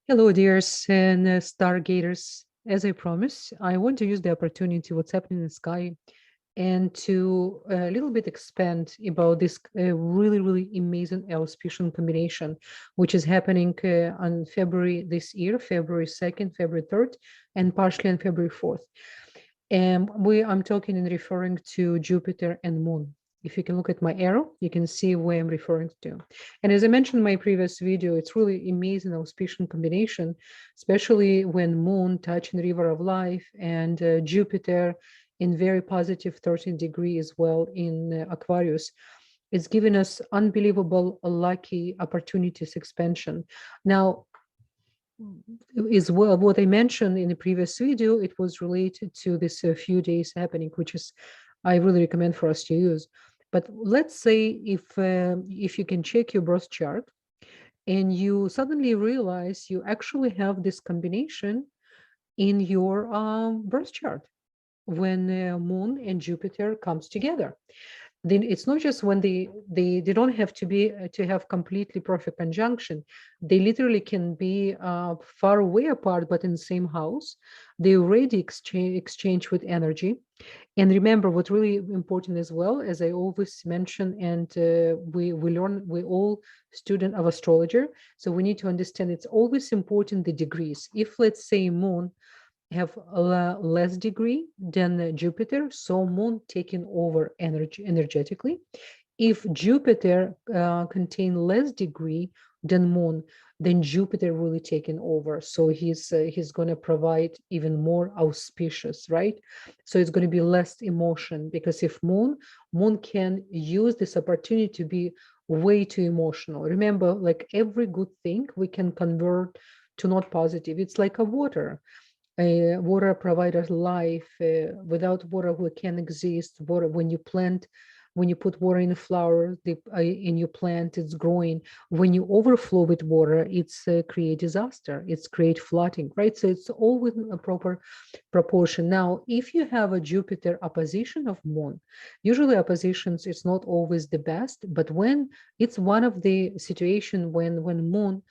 Hello, dears and stargaters. As I promised, I want to use the opportunity what's happening in the sky and to a little bit expand about this really, really amazing auspicious combination, which is happening on February this year, February 2nd, February 3rd, and partially on February 4th. And I'm talking and referring to Jupiter and Moon. If you can look at my arrow, you can see where I'm referring to. And as I mentioned in my previous video, it's really amazing auspicious combination, especially when Moon touching the river of life and Jupiter in very positive 13 degree as well in Aquarius. It's given us unbelievable lucky opportunities expansion. Now, is well what I mentioned in the previous video, it was related to this few days happening, which is I really recommend for us to use. But let's say if you can check your birth chart and you suddenly realize you actually have this combination in your birth chart when Moon and Jupiter comes together. Then it's not just when they don't have to be to have completely perfect conjunction. They literally can be far away apart, but in the same house. They already exchange with energy. And remember, what's really important as well, as I always mention, and we learn, we all student of astrologer, so we need to understand it's always important the degrees. If let's say Moon have a less degree than Jupiter, so Moon taking over energetically. If Jupiter contain less degree than Moon, then Jupiter really taking over. So he's going to provide even more auspicious, right? So it's going to be less emotion, because if Moon can use this opportunity to be way too emotional. Remember, like every good thing we can convert to not positive. It's like a water. Water provides us life. Without water, we can't exist. Water, when you put water in a flower, in your plant, it's growing. When you overflow with water, it's create disaster. It's create flooding, right? So it's all within a proper proportion. Now, if you have a Jupiter opposition of Moon, usually oppositions it's not always the best, but when it's one of the situation when Moon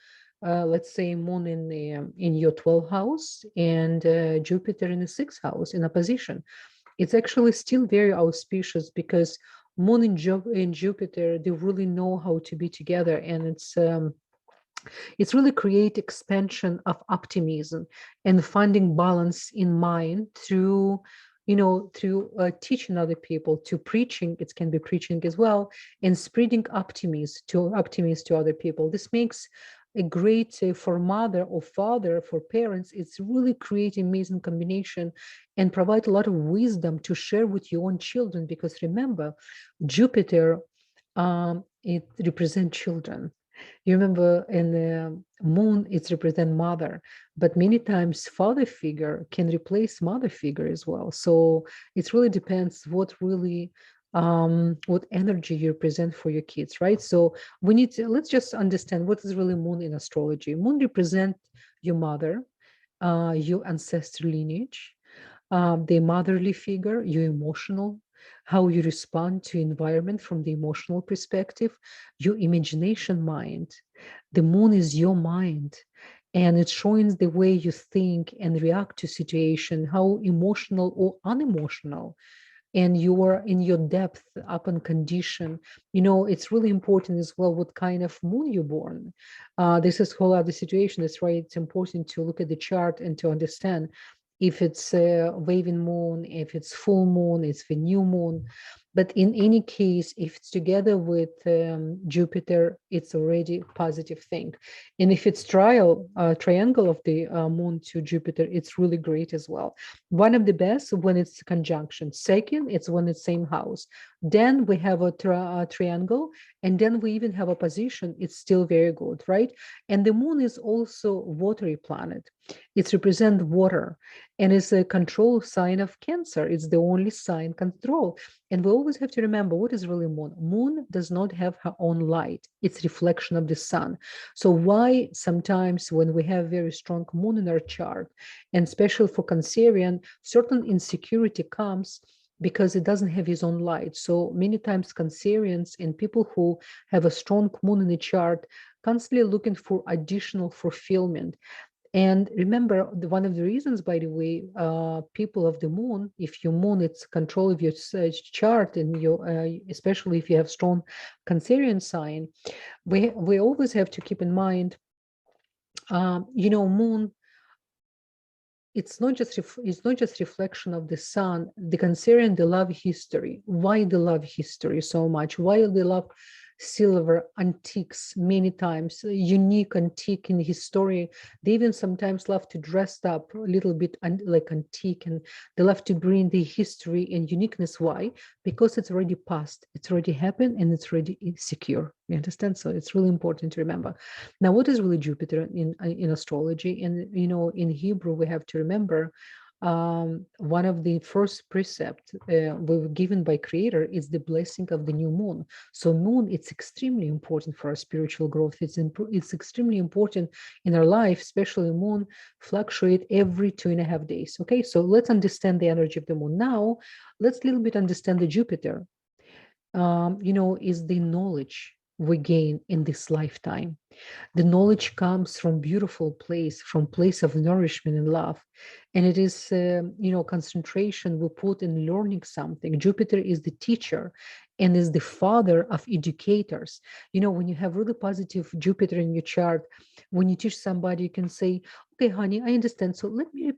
let's say Moon in your 12th house and Jupiter in the 6th house in opposition, it's actually still very auspicious because Moon and Jupiter, they really know how to be together, and it's really create expansion of optimism and finding balance in mind through through teaching other people, to preaching, it can be preaching as well, and spreading optimism to other people. This makes a great for mother or father, for parents. It's really create amazing combination and provide a lot of wisdom to share with your own children, because remember, Jupiter, it represents children. You remember in the Moon, it's represent mother, but many times father figure can replace mother figure as well. So it really depends what energy you present for your kids, right? So we need to, let's just understand what is really Moon in astrology. Moon represent your mother, your ancestral lineage, the motherly figure, your emotional, how you respond to environment from the emotional perspective, your imagination mind. The Moon is your mind, and it shows the way you think and react to situation, how emotional or unemotional, and you are in your depth up and condition. It's really important as well what kind of moon you're born. This is whole other situation. That's why it's important to look at the chart and to understand if it's a waving moon, if it's full moon, it's the new moon. But in any case, if it's together with Jupiter, it's already a positive thing. And if it's triangle of the moon to Jupiter, it's really great as well. One of the best when it's conjunction. Second, it's when it's same house. Then we have a triangle, and then we even have a position. It's still very good, right? And the moon is also watery planet. It's represent water, and it's a control sign of Cancer. It's the only sign control. And we always have to remember what is really moon. Moon does not have her own light. It's reflection of the sun. So why sometimes when we have very strong moon in our chart, and especially for Cancerian, certain insecurity comes because it doesn't have its own light. So many times Cancerians and people who have a strong moon in the chart constantly looking for additional fulfillment. And remember, one of the reasons, by the way, people of the moon, if your moon it's control of your chart, and your especially if you have strong Cancerian sign, we always have to keep in mind, moon, it's not just reflection of the sun. The Cancerian, they love history. Why they love history so much? Why they love silver antiques many times, unique antique in history? They even sometimes love to dress up a little bit like antique, and they love to bring the history and uniqueness. Why? Because it's already past, it's already happened, and it's already secure. You understand? So it's really important to remember. Now, what is really Jupiter in astrology? And in Hebrew, we have to remember, one of the first precepts we were given by Creator is the blessing of the new moon. So moon, it's extremely important for our spiritual growth. It's extremely important in our life, especially moon fluctuate every 2.5 days. Okay, so let's understand the energy of the moon. Now, let's a little bit understand the Jupiter. Is the knowledge we gain in this lifetime. The knowledge comes from beautiful place, from place of nourishment and love. And it is, concentration we put in learning something. Jupiter is the teacher and is the father of educators. When you have really positive Jupiter in your chart, when you teach somebody, you can say, okay, honey, I understand. So let me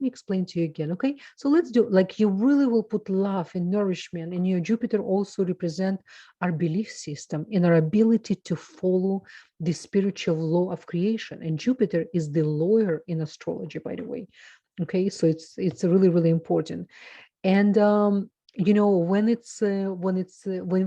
explain to you again. Okay. So let's do, like, you really will put love and nourishment, and your Jupiter also represent our belief system and our ability to follow the spiritual law of creation. And Jupiter is the lawyer in astrology, by the way. Okay, so it's really, really important. And when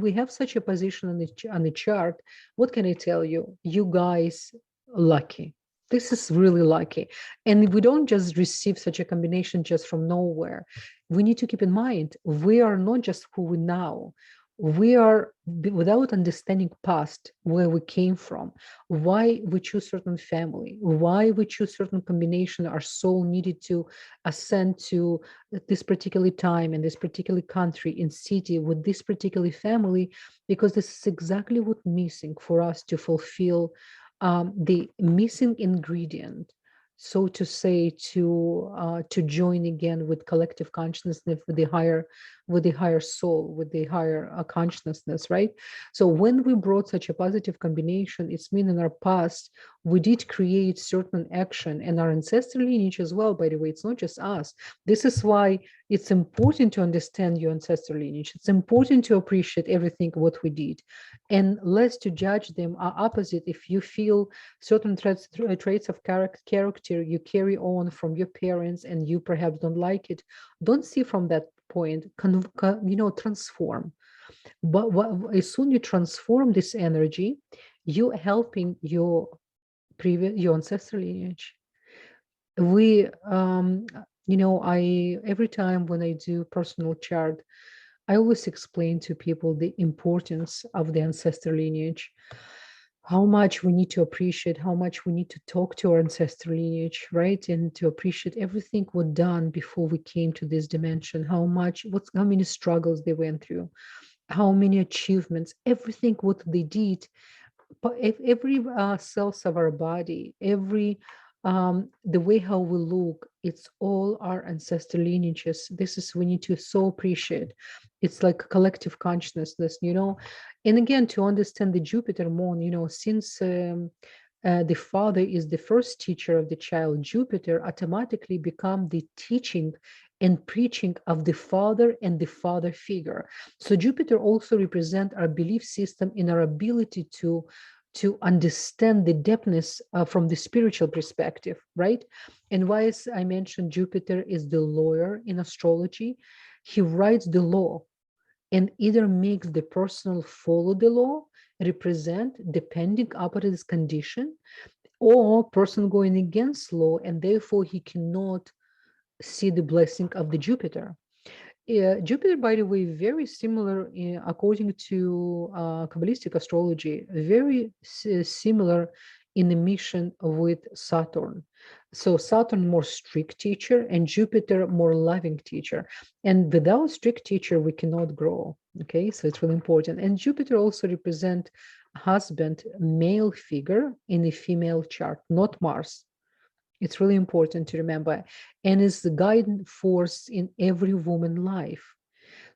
we have such a position on the chart, what can I tell you? You guys lucky. This is really lucky. And we don't just receive such a combination just from nowhere. We need to keep in mind, we are not just who we now. We are, without understanding past, where we came from, why we choose certain family, why we choose certain combination. Our soul needed to ascend to this particular time in this particular country in city with this particular family, because this is exactly what's missing for us to fulfill the missing ingredient, so to say, to join again with collective consciousness, with the higher soul, with the higher consciousness, right? So when we brought such a positive combination, it's mean in our past we did create certain action, and our ancestral lineage as well, by the way. It's not just us. This is why it's important to understand your ancestral lineage. It's important to appreciate everything what we did, and less to judge them. Are opposite. If you feel certain traits of character you carry on from your parents and you perhaps don't like it, don't see from that point, transform. But as soon you transform this energy, you helping your ancestral lineage. We I every time when I do personal chart, I always explain to people the importance of the ancestral lineage, how much we need to appreciate, how much we need to talk to our ancestral lineage, right? And to appreciate everything we've done before we came to this dimension, how many struggles they went through, how many achievements, everything what they did. But if every cells of our body, every the way how we look, it's all our ancestral lineages. This is, we need to so appreciate. It's like a collective consciousness. And again, to understand the Jupiter moon, since the father is the first teacher of the child, Jupiter automatically become the teaching and preaching of the father and the father figure. So Jupiter also represent our belief system in our ability to understand the depthness from the spiritual perspective, right? And why, as I mentioned, Jupiter is the lawyer in astrology. He writes the law and either makes the person follow the law, represent depending upon his condition, or person going against law, and therefore he cannot see the blessing of the Jupiter. Jupiter, by the way, very similar, according to Kabbalistic astrology, very similar in the mission with Saturn. So Saturn more strict teacher and Jupiter more loving teacher. And without strict teacher, we cannot grow. Okay, so it's really important. And Jupiter also represent husband, male figure in a female chart, not Mars. It's really important to remember, and is the guiding force in every woman's life.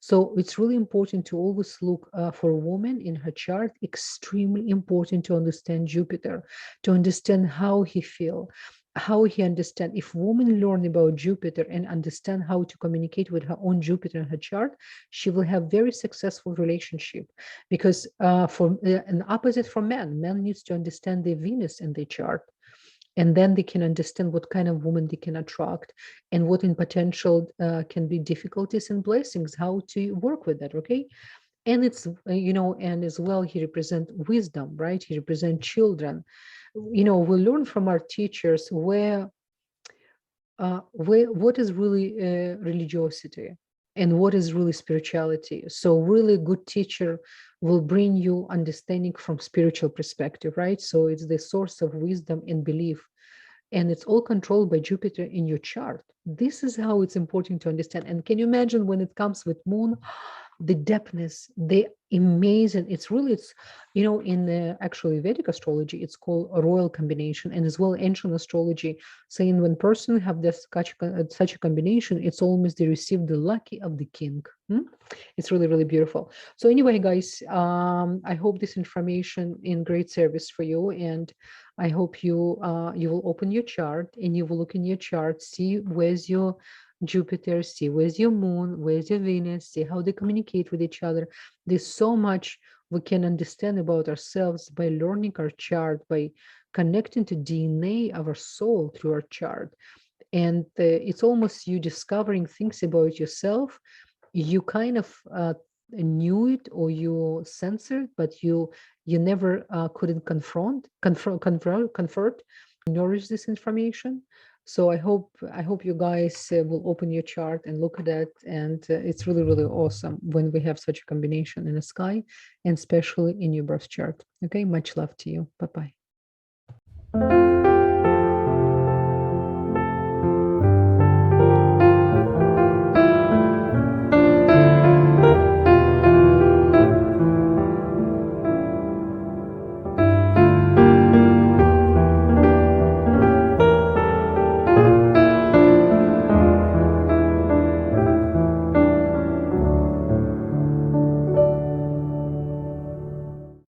So it's really important to always look for a woman in her chart. Extremely important to understand Jupiter, to understand how he feel, how he understand. If women learn about Jupiter and understand how to communicate with her own Jupiter in her chart, she will have very successful relationship. Because for an opposite from men, men needs to understand their Venus in their chart, and then they can understand what kind of woman they can attract and what in potential can be difficulties and blessings, how to work with that. Okay, and it's and as well he represent wisdom, right? He represent children. We learn from our teachers where what is really religiosity and what is really spirituality. So really good teacher will bring you understanding from spiritual perspective, right? So it's the source of wisdom and belief, and it's all controlled by Jupiter in your chart. This is how it's important to understand. And can you imagine when it comes with moon, the depthness, the amazing, it's in the actually Vedic astrology, it's called a royal combination, and as well ancient astrology saying when person have this such a combination, it's almost they receive the lucky of the king. It's really, really beautiful. So anyway, guys, I hope this information in great service for you, and I hope you will open your chart and you will look in your chart, see where's your Jupiter, see where's your moon, where's your Venus, see how they communicate with each other. There's so much we can understand about ourselves by learning our chart, by connecting to DNA of our soul through our chart. And it's almost you discovering things about yourself. You kind of knew it or you censored, but you never couldn't convert, nourish this information. So I hope you guys will open your chart and look at that, and it's really, really awesome when we have such a combination in the sky, and especially in your birth chart. Okay, much love to you. Bye bye.